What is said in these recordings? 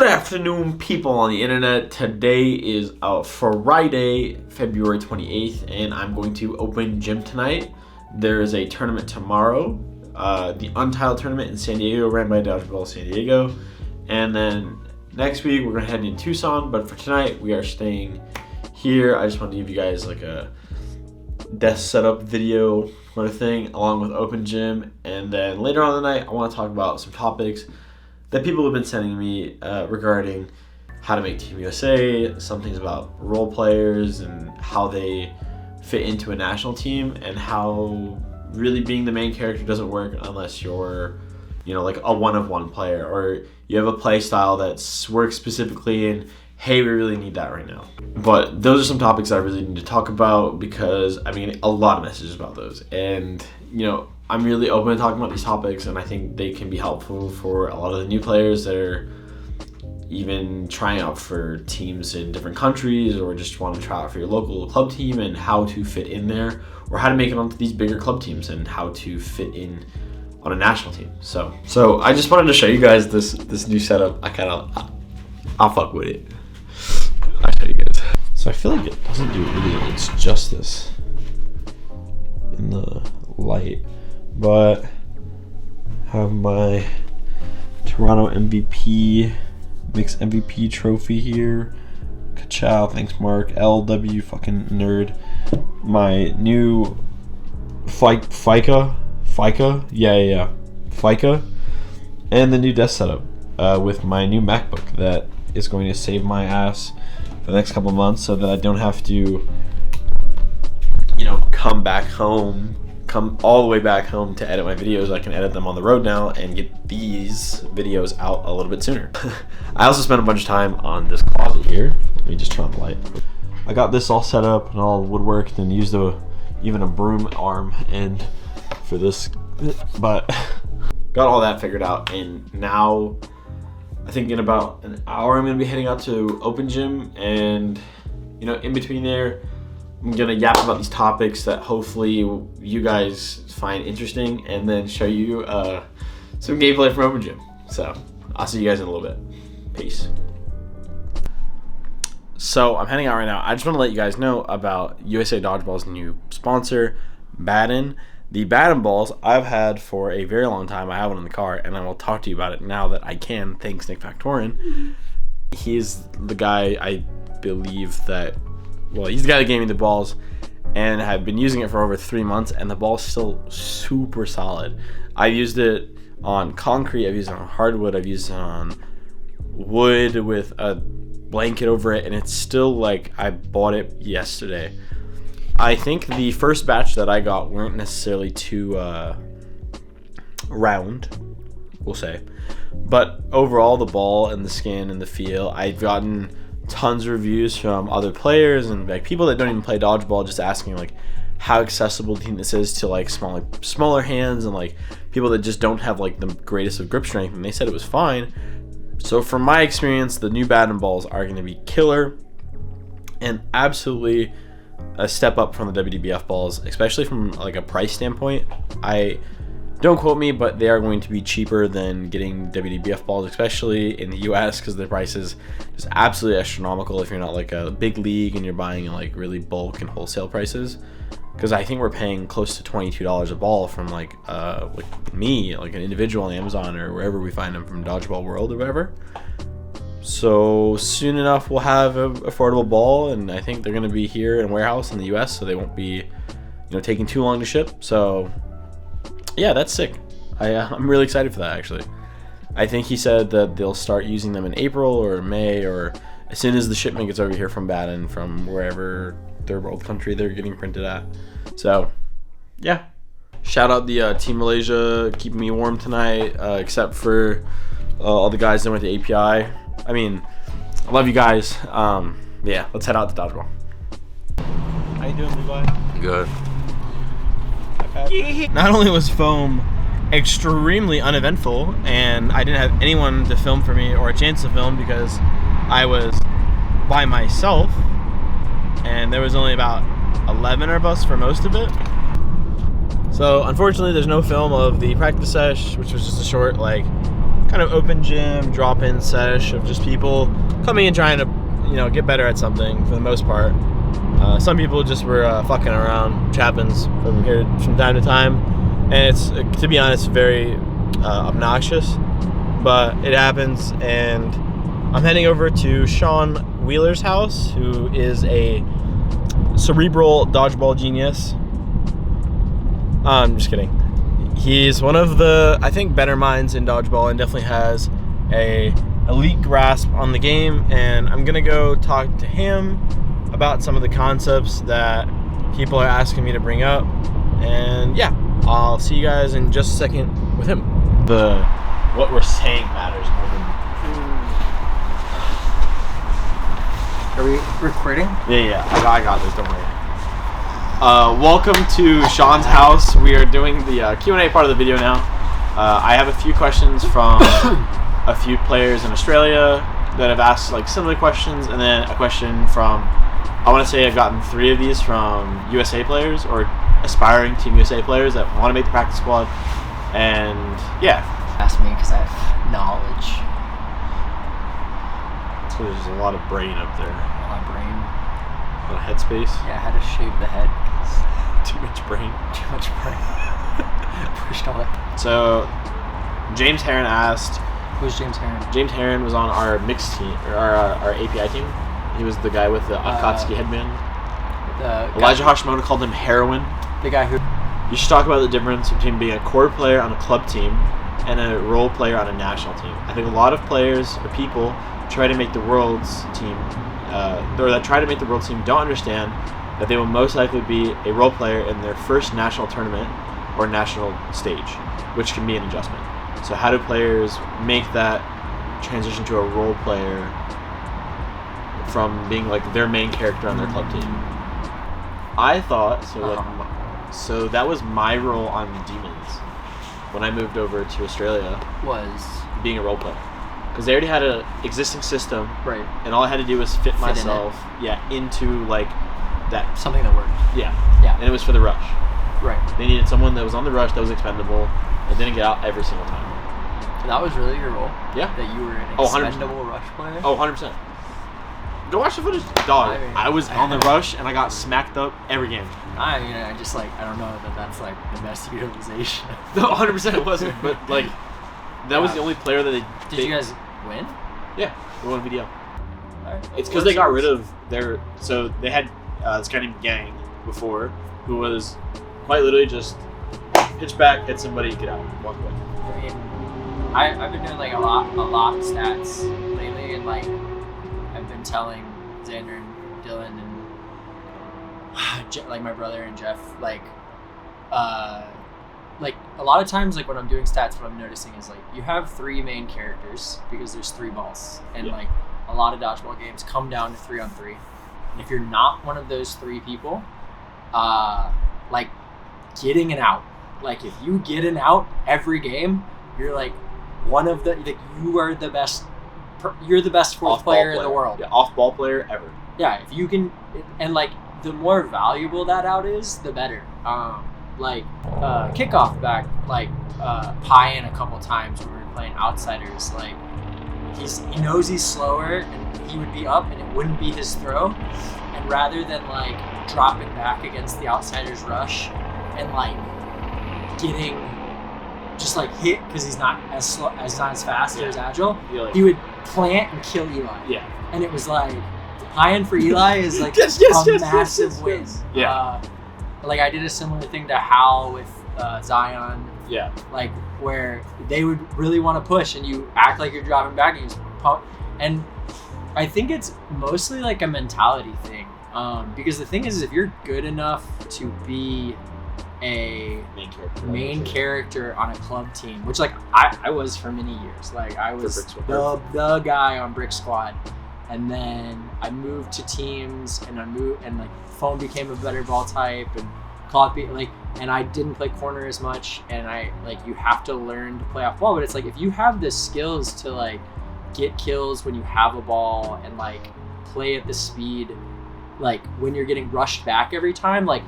Good afternoon, people on the internet. Today is Friday, February 28th, and I'm going to open gym tonight. There is a tournament tomorrow, the Untitled tournament in San Diego, ran by Dodgeball San Diego. And then next week, we're going to head in Tucson, but for tonight, we are staying here. I just wanted to give you guys like a desk setup video kind of thing, along with open gym. And then later on in the night, I want to talk about some topics that people have been sending me regarding how to make Team USA, some things about role players and how they fit into a national team, and how really being the main character doesn't work unless you're, like a one-of-one player, or you have a play style that works specifically and, hey, we really need that right now. But those are some topics I really need to talk about because I'm getting a lot of messages about those. And, I'm really open to talking about these topics, and I think they can be helpful for a lot of the new players that are even trying out for teams in different countries, or just want to try out for your local club team and how to fit in there, or how to make it onto these bigger club teams and how to fit in on a national team. So I just wanted to show you guys this new setup. I'll fuck with it. I'll show you guys. So I feel like it doesn't do really its justice in the light, but have my Toronto MVP, mixed MVP trophy here. Ka-chow, thanks Mark. LW, fucking nerd. My new FICA, and the new desk setup with my new MacBook that is going to save my ass for the next couple of months, so that I don't have to, come all the way back home to edit my videos. I can edit them on the road now and get these videos out a little bit sooner. I also spent a bunch of time on this closet here. Let me just turn on the light. I got this all set up and all woodworked, and used even a broom arm and for this, but got all that figured out. And now I think in about an hour I'm gonna be heading out to open gym, and in between there I'm gonna yap about these topics that hopefully you guys find interesting, and then show you some gameplay from open gym. So I'll see you guys in a little bit. Peace. So I'm heading out right now. I just want to let you guys know about USA Dodgeball's new sponsor, Baden. The baden balls I've had for a very long time. I have one in the car, and I will talk to you about it now that I can, thanks Nick Factorin. He's the guy, I believe he's the guy that gave me the balls, and I've been using it for over 3 months, and the ball's still super solid. I've used it on concrete, I've used it on hardwood, I've used it on wood with a blanket over it, and it's still like I bought it yesterday. I think the first batch that I got weren't necessarily too round, we'll say. But overall, the ball and the skin and the feel, I've gotten tons of reviews from other players and like people that don't even play dodgeball, just asking like how accessible do you think this is to like smaller hands, and like people that just don't have like the greatest of grip strength, and they said it was fine. So from my experience, the new baden balls are going to be killer and absolutely a step up from the WDBF balls, especially from like a price standpoint. Don't quote me, but they are going to be cheaper than getting WDBF balls, especially in the US, because the price is just absolutely astronomical if you're not like a big league and you're buying like really bulk and wholesale prices. Because I think we're paying close to $22 a ball from like me, like an individual on Amazon or wherever we find them, from Dodgeball World or whatever. So soon enough we'll have an affordable ball, and I think they're going to be here in a warehouse in the US, so they won't be taking too long to ship. So yeah, that's sick. I'm really excited for that, actually. I think he said that they'll start using them in April or May, or as soon as the shipment gets over here from Baden, from wherever third world country they're getting printed at. So yeah, shout out the Team Malaysia keeping me warm tonight, except for all the guys that went to API. I mean, I love you guys. Yeah, let's head out to Dodgeball. How you doing, Levi? Good. Not only was foam extremely uneventful, and I didn't have anyone to film for me or a chance to film because I was by myself, and there was only about 11 of us for most of it. So unfortunately there's no film of the practice sesh, which was just a short kind kind of open gym, drop-in sesh of just people coming and trying to, get better at something for the most part. Some people just were fucking around, which happens from time to time, and it's, to be honest, very obnoxious, but it happens. And I'm heading over to Sean Wheeler's house, who is a cerebral dodgeball genius. I'm just kidding. He's one of the, I think, better minds in dodgeball, and definitely has a elite grasp on the game. And I'm gonna go talk to him about some of the concepts that people are asking me to bring up. And yeah, I'll see you guys in just a second with him. What we're saying matters more than. Are we recording? Yeah. I got this. Don't worry. Welcome to Sean's house. We are doing the Q&A part of the video now. I have a few questions from a few players in Australia that have asked like similar questions, and then a question from, I want to say I've gotten 3 of these from USA players or aspiring Team USA players that want to make the practice squad. And yeah. Ask me because I have knowledge. So there's a lot of brain up there. A lot of brain. A lot of headspace. Yeah, I had to shave the head. Too much brain. Too much brain. Pushed all that. So James Heron asked. Who's James Heron? James Heron was on our mixed team, or our API team. He was the guy with the Akatsuki headband. Elijah Hashimoto called him Heroin. The guy who... You should talk about the difference between being a core player on a club team and a role player on a national team. I think a lot of players or people try to make the world's team, or that try to make the world team, don't understand that they will most likely be a role player in their first national tournament or national stage, which can be an adjustment. So how do players make that transition to a role player from being like their main character on their club team? I thought so that was my role on Demons when I moved over to Australia, was being a role player, because they already had an existing system, right? And all I had to do was fit myself into like that, something that worked. Yeah, and it was for the rush. Right. They needed someone that was on the rush, that was expendable, and didn't get out every single time. That was really your role? Yeah. That you were an 100%. expendable rush player? Oh, 100%. Go watch the footage. Dog, I was on the rush and I got smacked up every game. I don't know that's like the best utilization. No, 100% it wasn't, but like, that was the only player that they... Did you guys win? Yeah, we won VDL. Right. It's because they got rid of their... So they had this guy named Gang before, who was quite literally just pitch back, hit somebody, get out, walk away. I mean, I've been doing like a lot of stats lately, and like I've been telling Xander and Dylan and like my brother and Jeff, like a lot of times, like when I'm doing stats, what I'm noticing is like you have 3 main characters because there's 3 balls, and like a lot of dodgeball games come down to 3-on-3, and if you're not one of those 3 people, like getting an out, like if you get an out every game, you're like one of the, like you are the best, you're the best 4th player in the world. Yeah, off-ball player ever. Yeah, if you can, and like the more valuable that out is, the better. Kickoff back, like Pie-in a couple times when we were playing outsiders, like he knows he's slower and he would be up and it wouldn't be his throw, and rather than like dropping back against the outsiders rush and like getting just like hit because he's not as slow, not as fast or as agile, he would plant and kill Eli. Yeah. And it was like, Pie-in for Eli is like massive win. Yeah. Like I did a similar thing to Hal with Zion. Yeah. Like where they would really want to push and you act like you're driving back and you just pump. And I think it's mostly like a mentality thing. Because the thing is if you're good enough to be a main character on a club team, which like I was for many years. Like I was the guy on Brick Squad, and then I moved to teams and like foam became a better ball type and cloth and I didn't play corner as much, and I like you have to learn to play off ball, but it's like if you have the skills to like get kills when you have a ball and like play at the speed, like when you're getting rushed back every time, like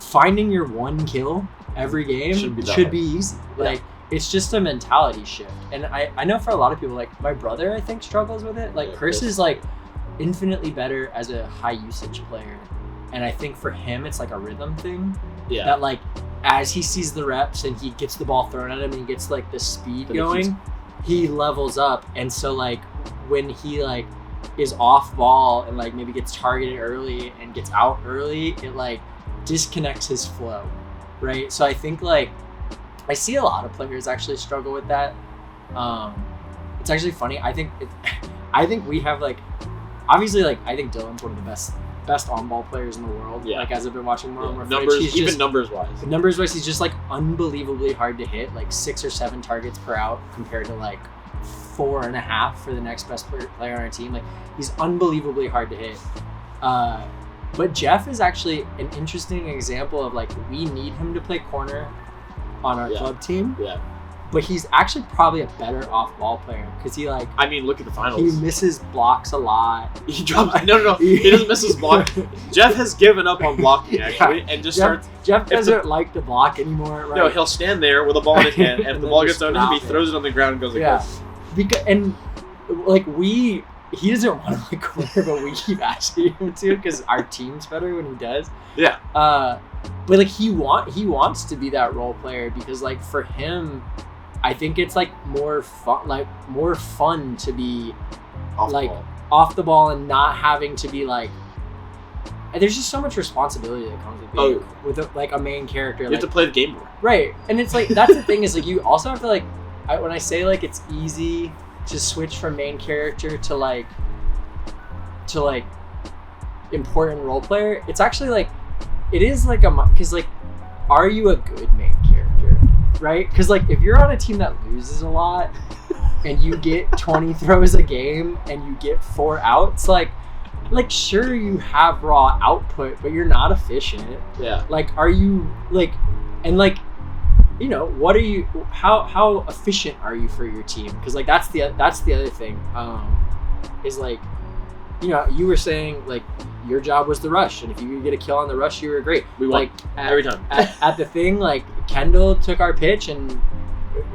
finding your 1 kill every game should be easy. Like it's just a mentality shift. And I know for a lot of people, like my brother, I think struggles with it. Like Chris is like infinitely better as a high usage player. And I think for him, it's like a rhythm thing. Yeah. That like, as he sees the reps and he gets the ball thrown at him and he gets like the speed going, he levels up. And so like when he like is off ball and like maybe gets targeted early and gets out early, it like disconnects his flow, right? So I think like I see a lot of players actually struggle with that. It's actually funny. I think we have like, obviously like I think Dylan's one of the best on-ball players in the world. Yeah. Like as I've been watching more and more numbers, even numbers-wise. Numbers-wise, he's just like unbelievably hard to hit, like 6 or 7 targets per out compared to like 4.5 for the next best player on our team. Like he's unbelievably hard to hit. But Jeff is actually an interesting example of like we need him to play corner on our club team. Yeah. But he's actually probably a better off-ball player because he like. I mean, look at the finals. He misses blocks a lot. He drops. No. He doesn't miss his block. Jeff has given up on blocking actually, and just starts. Jeff doesn't like to block anymore. Right? No, he'll stand there with a ball in his hand, and if the ball gets thrown to him, he throws it on the ground and goes like this. Because like he doesn't want to play corner, but we keep asking him to because our team's better when he does. Yeah. But like he wants to be that role player because like for him, I think it's like more fun to be off the ball and not having to be like. There's just so much responsibility that comes with being with like a main character. You have to play the game more. Right, and it's like that's the thing is like you also have to like when I say like it's easy to switch from main character to like important role player. It's actually like it is like because like are you a good main character? Right? Because, like, if you're on a team that loses a lot and you get 20 throws a game and you get 4 outs, like sure, you have raw output, but you're not efficient. Yeah. Like, are you, like, and, like, you know, what are you, how efficient are you for your team? Because, like, that's the other thing, is, like, you know, you were saying, like, your job was the rush, and if you could get a kill on the rush, you were great. We won every time. At the thing, like Kendall took our pitch and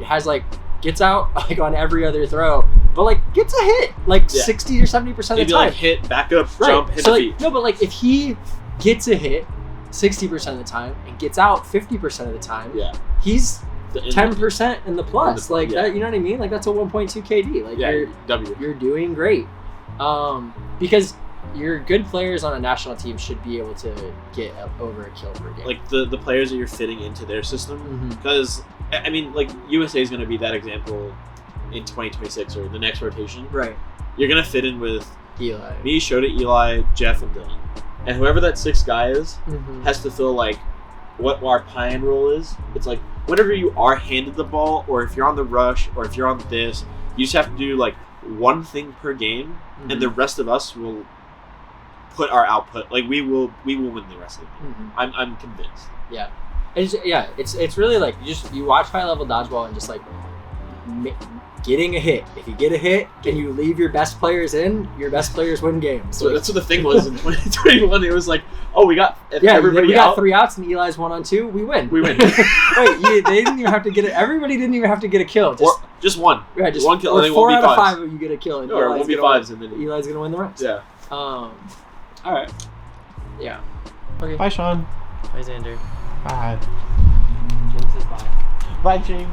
has like gets out like on every other throw, but like gets a hit like 60 or 70% of the time. Like hit, back up, jump, hit the feet. No, but like if he gets a hit 60% of the time and gets out 50% of the time, he's 10% in the plus. That, you know what I mean? Like that's a 1.2 KD. Like you're doing great. Because your good players on a national team should be able to get over a kill per game. Like the players that you're fitting into their system. Because, I mean, like USA is going to be that example in 2026 or the next rotation. Right. You're going to fit in with Eli. Me, Shota, Eli, Jeff, and Dylan. And whoever that 6th guy is has to feel like what our pie role is. It's like whenever you are handed the ball or if you're on the rush or if you're on this, you just have to do like one thing per game and the rest of us will put our output. Like we will win the rest of the game. I'm convinced. Yeah. It's really like you watch high level dodgeball and just like getting a hit. If you get a hit and you leave your best players in, your best players win games. So that's what the thing was in 2021. It was like, oh, we got everybody we out. got 3 outs and Eli's 1-on-2. We win. Right? They didn't even have to get it. Everybody didn't even have to get a kill. Just one. Yeah, just one kill. Or and 4 out of 5 of you get a kill. And or it won't be 5s and then Eli's gonna win the rest. Yeah. All right. Yeah. Okay. Bye, Sean. Bye, Xander. Bye. Jamie says bye. Bye, Jamie.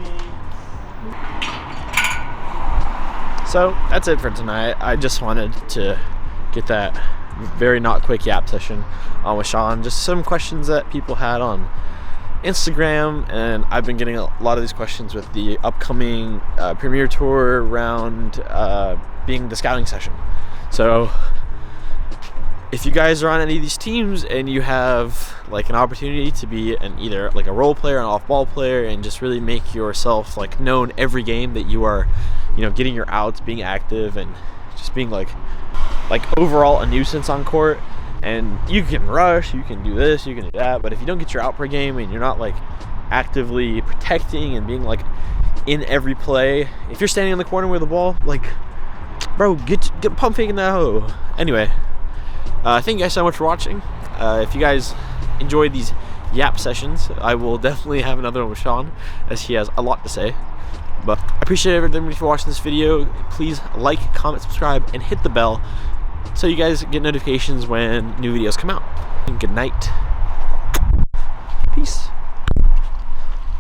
So that's it for tonight. I just wanted to get that very not quick yap session on with Sean. Just some questions that people had on Instagram, and I've been getting a lot of these questions with the upcoming Premier Tour round being the scouting session. So if you guys are on any of these teams and you have like an opportunity to be either like a role player, an off-ball player, and just really make yourself like known every game that you are, you know, getting your outs, being active, and just being like overall a nuisance on court. And you can rush, you can do this, you can do that, but if you don't get your out per game and you're not like actively protecting and being like in every play, if you're standing in the corner with the ball, like, bro, get pump faking that hoe. Anyway, thank you guys so much for watching. If you guys enjoyed these yap sessions, I will definitely have another one with Sean, as he has a lot to say. But I appreciate everybody for watching this video. Please like, comment, subscribe, and hit the bell so you guys get notifications when new videos come out. And good night.